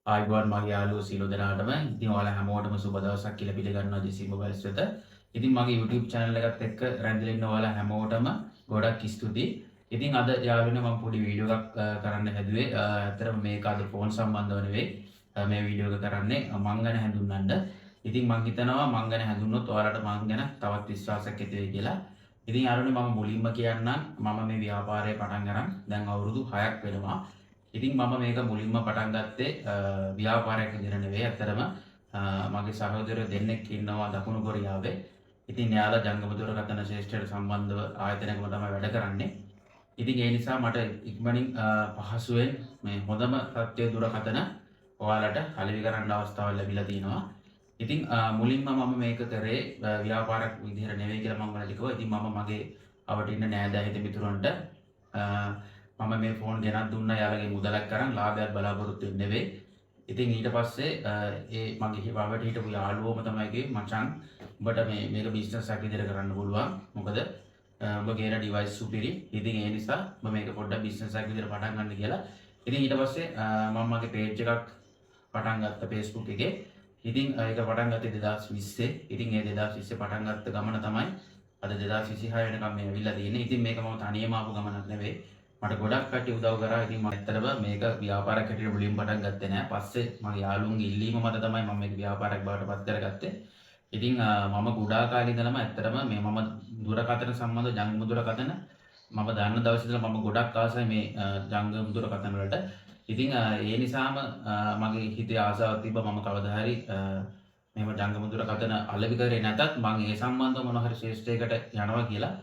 ආයිබෝන් මගේ යාළුවෝ සියලු දෙනාටම ඉතින් ඔයාලා හැමෝටම සුබ දවසක් කියලා පිළිගන්නවා ජෙසි මොබයිල්ස් වෙත. ඉතින් මගේ YouTube channel එකත් එක්ක රැඳිලා ඉන්න ඔයාලා හැමෝටම ගොඩක් ස්තුතියි. ඉතින් අද යාළුවනේ මම පොඩි වීඩියෝ එකක් කරන්න හැදුවේ. ඇත්තටම මේක අද ෆෝන් සම්බන්ධව නෙවෙයි. මේ වීඩියෝ එක කරන්නේ මං ගැන හැඳුන්වන්න. ඉතින් මං හිතනවා මං ගැන හැඳුන්වොත් ඔයාලට මං ගැන තවත් විශ්වාසයක් ඇති වෙයි කියලා. ඉතින් යාළුවනේ මම මුලින්ම කියන්නම් මම මේ ව්‍යාපාරය පටන් ගන්න දැන් අවුරුදු 6ක් වෙනවා. ඉතින් මම මේක මුලින්ම පටන් ගත්තේ ව්‍යාපාරයක් විදිහට නෙවෙයි. ඇත්තටම මගේ සහෝදරයෝ දෙන්නෙක් ඉන්නවා දකුණු කොරියාවේ. ඉතින් එයාලා ජංගම දුරකථන ශ්‍රේෂ්ඨයට සම්බන්ධව ආයතනයකම තමයි වැඩ කරන්නේ. ඉතින් ඒ නිසා මට ඉක්මනින් පහසුවෙන් මේ හොඳම සත්‍ය දුරකථන ඔයාලට අලෙවි කරන්න අවස්ථාවක් ලැබිලා තියෙනවා. ඉතින් මුලින්ම මම මේක කරේ ව්‍යාපාරයක් විදිහට නෙවෙයි කියලා මම ඔයාලට කිව්වා. ඉතින් මම මගේ අවට ඉන්න නෑදෑ හිත මිතුරන්ට මම මේ ෆෝන් ගෙනත් දුන්නා යාළගේ මුදලක් කරන් ලාභයක් බලාපොරොත්තු වෙන්නේ නෙවෙයි. ඉතින් ඊට පස්සේ ඒ මගේ වවට හිටපු යාළුවෝම තමයි කිව්වේ මචං උඹට මේක බිස්නස් එකක් විදිහට කරන්න පුළුවන්. මොකද උඹ ගේන ඩිවයිස් සුපිරි. ඉතින් ඒ නිසා උඹ මේක පොඩ්ඩක් බිස්නස් එකක් විදිහට පටන් ගන්න කියලා. ඉතින් ඊට පස්සේ මම මගේ පේජ් එකක් පටන් ගත්තා Facebook එකේ. ඉතින් ඒක පටන් ගත්තේ 2020. ඉතින් ඒ 2020 පටන් ගත්ත ගමන තමයි අද 2026 වෙනකම් මේ ඇවිල්ලා තියෙන්නේ. ඉතින් මේක මම තනියම ආපු ගමනක් නෙවෙයි. මට ගොඩක් කට්ටිය උදව් කරා. ඉතින් මම ඇත්තටම මේක ව්‍යාපාරයක් හැටියට මුලින්ම පටන් ගත්තේ නෑ. පස්සේ මගේ යාළුවන්ගේ ඉල්ලීම මත තමයි මම මේක ව්‍යාපාරයක් බවට පත් කරගත්තේ. ඉතින් මම කුඩා කාලේ ඉඳලම ඇත්තටම මම දුරකථන සම්බන්ධ ජංගම දුරකථන මම දන්න දවසේ ඉඳලා මම ගොඩක් ආසයි මේ ජංගම දුරකථන වලට. ඉතින් ඒ නිසාම මගේ හිතේ ආසාවක් තිබ්බා මම කවදා හරි මෙහෙම ජංගම දුරකථන අලෙවි කරේ නැතත් මම ඒ සම්බන්ධව මොන හරි ශ්‍රේෂ්ඨයකට යනවා කියලා.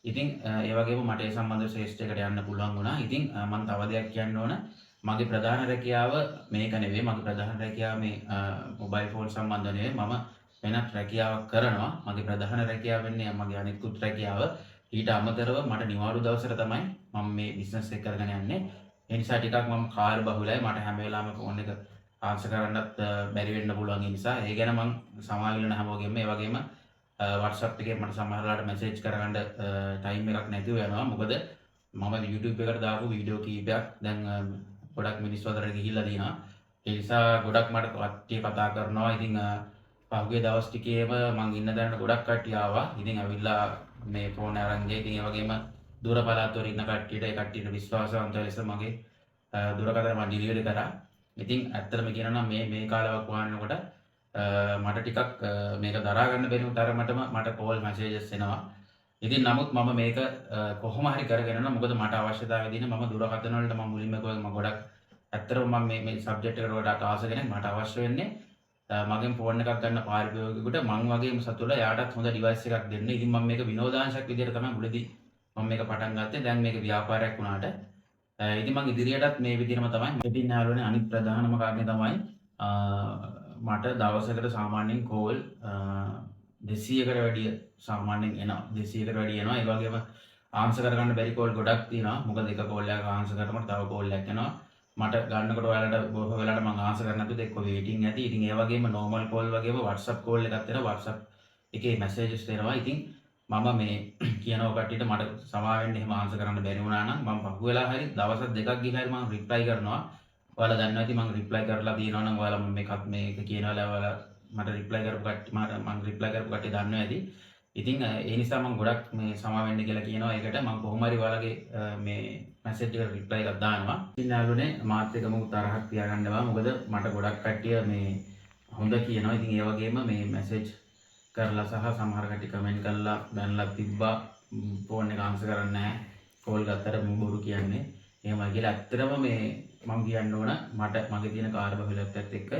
ඉතින් ඒ වගේම මට ඒ සම්බන්ධ ශ්‍රේෂ්ඨයකට යන්න පුළුවන් වුණා. ඉතින් මම තව දෙයක් කියන්න ඕන. මගේ ප්‍රධාන රැකියාව මේක නෙවෙයි. මගේ ප්‍රධාන රැකියාව මේ මොබයිල් ෆෝන් සම්බන්ධ නෙවෙයි. මම වෙනත් රැකියාවක් කරනවා. මගේ ප්‍රධාන රැකියාව වෙන්නේ මගේ අනිකුත් රැකියාව. ඊට අමතරව මට නිවාඩු දවසට තමයි මම මේ බිස්නස් එක කරගෙන යන්නේ. ඒ නිසා ටිකක් මම කාර්ය බහුලයි. මට හැම වෙලාවෙම ෆෝන් එක ආන්සර් කරන්නත් බැරි වෙන්න පුළුවන්. ඒ නිසා ඒ ගැන මම සමාව හැමෝගෙම ඒ වගේම WhatsApp එකේ මට සමහර වෙලාවට මැසේජ් කරගන්න ටයිම් එකක් නැතිව යනවා. මොකද මම YouTube එකට දාපු වීඩියෝ කීපයක් දැන් ගොඩක් මිනිස්සු අතරට ගිහිල්ලා තියෙනවා. ඒ නිසා ගොඩක් මට කට්ටිය කතා කරනවා. ඉතින් පහුගිය දවස් ටිකේම මං ඉන්න තැනට ගොඩක් කට්ටිය ආවා. ඉතින් ඇවිල්ලා මේ ෆෝන් අරන් ගියා. ඉතින් ඒ වගේම දුර පළාත් වල ඉන්න කට්ටියට ඒ කට්ටියට විශ්වාසවන්ත ලෙස මගේ දුරකථන මම ඩිලිවරි කරා. ඉතින් ඇත්තටම කියනවා නම් මේ කාලයක් වහනකොට මට ටිකක් මේක දරා ගන්න බැරි වුණ තරමටම මට කෝල් මැසේජස් එනවා. ඉතින් නමුත් මම මේක කොහොම හරි කරගෙන යනවා. මොකද මට අවශ්‍යතාවය දින මම දුරකථන වලට මම මුලින්ම කිව්වා මම ගොඩක් ඇත්තටම මම මේ සබ්ජෙක්ට් එකට ගොඩක් ආස කෙනෙක්. මට අවශ්‍ය වෙන්නේ මගෙන් ෆෝන් එකක් ගන්න පාරිභෝගිකයෙකුට මං වගේම සතුටුලා යාටත් හොඳ ඩිවයිස් එකක් දෙන්න. ඉතින් මම මේක විනෝදාංශයක් විදිහට තමයි මුලදී මම මේක පටන් ගත්තේ. දැන් මේක ව්‍යාපාරයක් වුණාට ඉතින් මං ඉදිරියටත් මේ විදිහටම තමයි. ඉතින් යාළුවනේ අනිත් ප්‍රධානම කාරණේ තමයි මට දවසකට සාමාන්‍යයෙන් කෝල් 200කට වැඩිය සාමාන්‍යයෙන් එනවා. 200කට වැඩිය එනවා. ඒ වගේම ආන්සර් කරගන්න බැරි කෝල් ගොඩක් තියෙනවා. මොකද එක කෝල් එකක් ආන්සර් කරනකොට තව කෝල් එකක් එනවා. මට ගන්නකොට ඔයාලට බොහෝ වෙලාවට මම ආන්සර් කරන්න නැතුව එක්ක වේටින් ඇති. ඉතින් ඒ වගේම නෝමල් කෝල් වගේම WhatsApp කෝල් එකක් එනවා. WhatsApp එකේ මැසේජස් එනවා. ඉතින් මම මේ කියනවා කට්ටියට මට සමාවෙන්න එහෙම ආන්සර් කරන්න බැරි වුණා නම් මම පහු වෙලා හරි දවස් දෙකක් ගිහින් හරි මම රිප්ලයි කරනවා. ඔයාලා දන්නවා ඉතින් මම රිප්ලයි කරලා තියෙනවා නම් ඔයාලා මේක කියනවා ඔයාලා මට රිප්ලයි කරපු කට්ටිය මම රිප්ලයි කරපු කට්ටිය දන්නවා ඇති. ඉතින් ඒ නිසා මම ගොඩක් මේ සමා වෙන්න කියලා කියනවා. ඒකට මම කොහොම හරි ඔයාලගේ මේ මැසේජ් එකට රිප්ලයි එකක් දානවා. ඉතින් යාළුවනේ මාත් එක්ක මොකද තරහක් තියාගන්නවා. මොකද මට ගොඩක් කට්ටිය මේ හොඳ කියනවා. ඉතින් ඒ වගේම මේ මැසේජ් කරලා සහ සමහර කට්ටිය කමෙන්ට් කරලා බැනලා තිබ්බා ෆෝන් එක ආන්සර් කරන්නේ නැහැ. කෝල් ගත්තට මම බොරු කියන්නේ. එහෙමයි කියලා ඇත්තටම මේ මම කියන්න ඕන මට මගේ තියෙන කාර්යබහුලත්වයත් එක්ක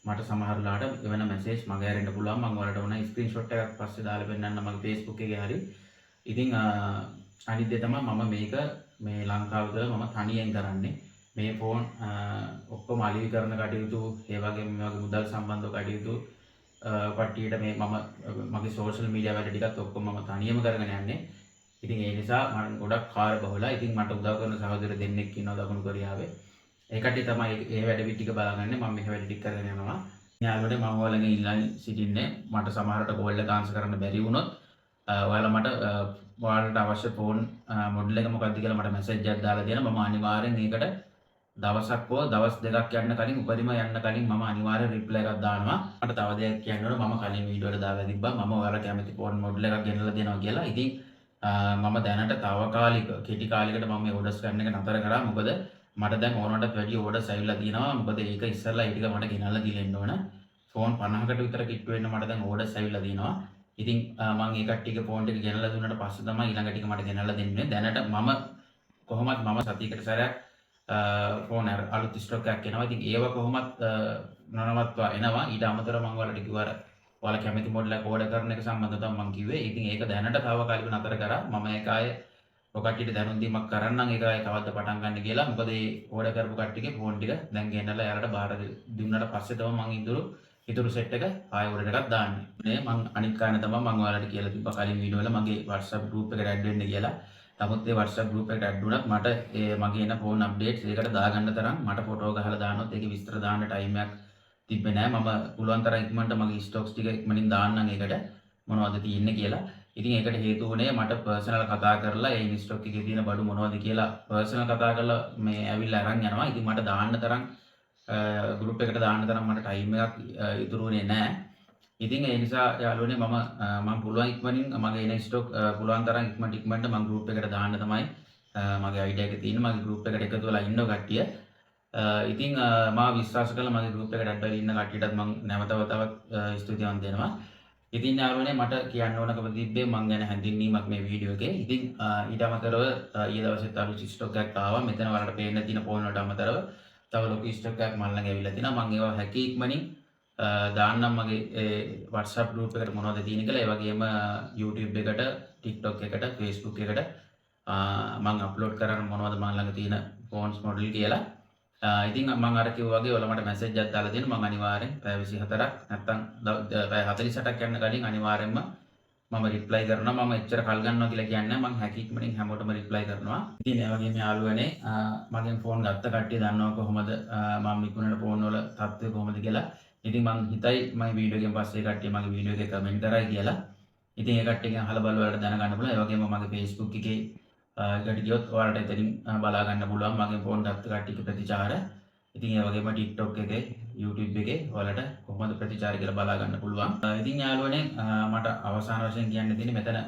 මට සමහර වෙලාවට එවන මැසේජ් මගේ ඇරෙන්න පුළුවන්. මම ඔයාලට ඕන ස්ක්‍රීන්ෂොට් එකක් පස්සේ දාලා පෙන්නන්න මගේ Facebook එකේ හරි. ඉතින් අනිත් දේ තමයි මම මේක මේ ලංකාව තුළ මම තනියෙන් කරන්නේ. මේ ෆෝන් ඔක්කොම අලෙවි කරන කටයුතු ඒ වගේම මේ වගේ මුදල් සම්බන්ධව කටයුතු කට්ටියට මේ මම මගේ සෝෂල් මීඩියා වැඩ ටිකත් ඔක්කොම මම තනියම කරගෙන යන්නේ. ඉතින් ඒ නිසා මම ගොඩක් කාර්යබහුලයි. ඉතින් මට උදව් කරන සහෝදර දෙන්නෙක් ඉන්නවා දකුණු කොරියාවේ. ඒ කට්ටිය තමයි ඒ වැඩ ටික බලාගන්නේ. මම මේ වැඩ ටික කරගෙන යනවා. යාළුවනේ මම ඔයාලගෙන් ඉල්ලන් සිටින්නේ මට සමහරට කෝල් එක ආන්සර් කරන්න බැරි වුණොත් ඔයාලා මට ඔයාලට අවශ්‍ය ෆෝන් මොඩල් එක මොකක්ද කියලා මට මැසේජ් එකක් දාලා දෙන්න. මම අනිවාර්යෙන් ඒකට දවසක් හෝ දවස් දෙකක් යන්න කලින් උපරිම යන්න කලින් මම අනිවාර්යෙන් රිප්ලයි එකක් දානවා. මට තව දෙයක් කියන්න ඕන මම කලින් වීඩියෝ වල දාලා තිබ්බා මම ඔයාලා කැමති ෆෝන් මොඩල් එකක් ගෙනලා දෙනවා කියලා. ඉතින් මම දැනට තාවකාලික කෙටි කාලයකට මම මේ ඕඩර්ස් ගන්න එක නතර කරා. මොකද මට දැන් ඕනටත් වැඩි ඕඩර්ස් ඇවිල්ලා තියෙනවා. මොකද ඒක ඉස්සරලා ඒ ටික මට ගෙනල්ලා දීලා ඕන. ෆෝන් 50කට විතර කිට්ටු වෙන්න මට දැන් ඕඩර්ස් ඇවිල්ලා තියෙනවා. ඉතින් මම ඒ කට්ටියගේ ෆෝන් ටික ගෙනල්ලා දුන්නාට පස්සේ තමයි ඊළඟ ටික මට ගෙනල්ලා දෙන්නේ. දැනට මම කොහොමත් මම සතියකට සැරයක් ෆෝන් අලුත් ස්ටොක් එකක් එනවා. ඉතින් ඒව කොහොමත් නොනවත්වා එනවා. ඊට අමතරව මම ඔයාලට කිව්වා ඔයාලා කැමති මොඩල් එක ඕඩර් කරන එක සම්බන්ධව තමයි මම කිව්වේ. ඉතින් ඒක දැනට තාවකාලිකව නතර කරා. මම ඒක ආයේ ඔය කට්ටියට දැනුම් දීමක් කරන්නම් ඒක ආයේ කවද්ද පටන් ගන්න කියලා. මොකද මේ ඕඩර් කරපු කට්ටියගේ ෆෝන් ටික දැන් ගෙනල්ලා එයාලට බාර දුන්නාට පස්සේ තමයි මම ඉතුරු සෙට් එක ආයෙ ඕඩර් එකක් දාන්නේ. මේ මම අනිත් කාරණා තමයි මම ඔයාලට කියලා තිබ්බා කලින් වීඩියෝ වල මගේ WhatsApp group එකට add වෙන්න කියලා. නමුත් ඒ WhatsApp group එකට add වුණත් මට මගේ එන ෆෝන් අප්ඩේට්ස් ඒකට දාගන්න තරම් මට ෆොටෝ ගහලා දානොත් ඒකේ විස්තර දාන්න ටයිම් එකක් තිබ්බේ නැහැ. මම පුළුවන් තරම් ඉක්මනට මගේ ස්ටොක්ස් ටික ඉක්මනින් දාන්නම් ඒකට මොනවද තියෙන්නේ කියලා. ඉතින් ඒකට හේතුව උනේ මට පර්සනල් කතා කරලා ඒ ස්ටොක් එකේ තියෙන බඩු මොනවද කියලා පර්සනල් කතා කරලා මේ ඇවිල්ලා අරන් යනවා. ඉතින් මට දාන්න තරම් group එකට දාන්න තරම් මට ටයිම් එකක් ඉතුරු වෙන්නේ නැහැ. ඉතින් ඒ නිසා යාළුවනේ මම පුළුවන් ඉක්මනින් මගේ එන ස්ටොක් පුළුවන් තරම් ඉක්මනට මම group එකට දාන්න තමයි මගේ අයිඩියා එක තියෙන්නේ. මගේ group එකට එකතු වෙලා ඉන්නව කට්ටිය. ඉතින් මම විශ්වාස කරලා මගේ group එකට add වෙලා ඉන්න කට්ටියටත් මම නැවතවත් ස්තුතිවන්ත වෙනවා. ඉතින් යාළුවනේ මට කියන්න ඕනකම තිබ්බේ මම ගැන හැඳින්වීමක් මේ වීඩියෝ එකේ. ඉතින් ඊට අමතරව ඊයේ දවසේත් අලුත් ස්ටොක් එකක් ආවා. මෙතන වලට පේන්න තියෙන ෆෝන් වලට අමතරව තව ලොකු ස්ටොක් එකක් මල් ළඟ ඇවිල්ලා තිනවා. මම ඒවා හැකි ඉක්මනින් දාන්නම් මගේ WhatsApp group එකට මොනවද තියෙන්නේ කියලා. ඒ වගේම YouTube එකට, TikTok එකට, Facebook එකට මම අප්ලෝඩ් කරන මොනවද මම ළඟ තියෙන ෆෝන්ස් මොඩල් කියලා. ඉතින් මම අර කිව්වා වගේ ඔයාලා මට මැසේජ් එකක් දාලා දෙන්න. මම අනිවාර්යෙන් පැය 24ක් නැත්තම් පැය 48ක් යන කලින් අනිවාර්යෙන්ම මම රිප්ලයි කරනවා. මම එච්චර කල් ගන්නවා කියලා කියන්නේ මම හැකි ඉක්මනින් හැමෝටම රිප්ලයි කරනවා. ඉතින් ඒ වගේම යාළුවනේ මගෙන් ෆෝන් ගත්ත කට්ටිය දන්නවා කොහොමද මම විකුණන ෆෝන් වල තත්ත්වය කොහොමද කියලා. ඉතින් මම හිතයි මම වීඩියෝ එකෙන් පස්සේ කට්ටිය මගේ වීඩියෝ එකේ කමෙන්ට් කරයි කියලා. ඉතින් ඒ කට්ටියගෙන් අහලා බලවලට දැනගන්න පුළුවන්. ඒ වගේම මගේ Facebook එකේ එකට ගියොත් ඔයාලට එතනින් බලා ගන්න පුළුවන් මගේ ෆෝන් ගත්ත කට්ටියගේ ප්‍රතිචාර. ඉතින් ඒ වගේම TikTok එකේ YouTube එකේ ඔයාලට කොහොමද ප්‍රතිචාර කියලා බලා ගන්න පුළුවන්. ඉතින් යාළුවනේ මට අවසාන වශයෙන් කියන්න තියෙන්නේ මෙතන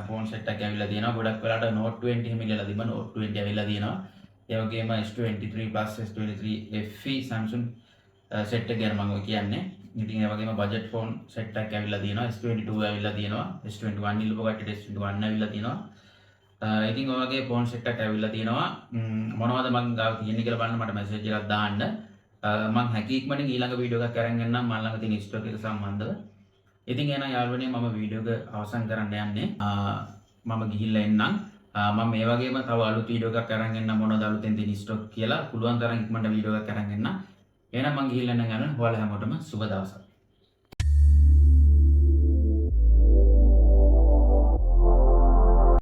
ෆෝන් සෙට් එකක් ඇවිල්ලා තියෙනවා. ගොඩක් වෙලාට Note 20 එහෙම ඉල්ලලා තිබ්බා. Note 20 ඇවිල්ලා තියෙනවා. ඒ වගේම S23 Plus S23 FE Samsung set එක ගැන මම කියන්නේ. ඉතින් ඒ වගේම බජට් ෆෝන් සෙට් එකක් ඇවිල්ලා තියෙනවා. S22 ඇවිල්ලා තියෙනවා. S21 ඉල්ලපු කට්ටියට S21 ඇවිල්ලා තියෙනවා. ඉතින් ඔය වගේ ෆෝන් සෙට් එකක් ඇවිල්ලා තියෙනවා. මොනවද මං ගාව තියෙන්නේ කියලා බලන්න මට මැසේජ් එකක් දාන්න. මං හැකි ඉක්මනින් ඊළඟ වීඩියෝ එකක් අරන් එන්නම් මම ළඟ තියෙන ස්ටොක් එක සම්බන්ධව. ඉතින් එහෙනම් යාළුවනේ මම වීඩියෝ එක අවසන් කරන්න යන්නේ. මම ගිහිල්ලා එන්නම්. මම මේ වගේම තව අලුත් වීඩියෝ එකක් අරන් එන්නම් මොනවද අලුතෙන් තියෙන ස්ටොක් කියලා. පුළුවන් තරම් ඉක්මනට වීඩියෝ එකක් අරන් එන්නම්. එහෙනම් මං ගිහිල්ලා එන්නම්. ඔයාලා හැමෝටම සුබ දවසක්.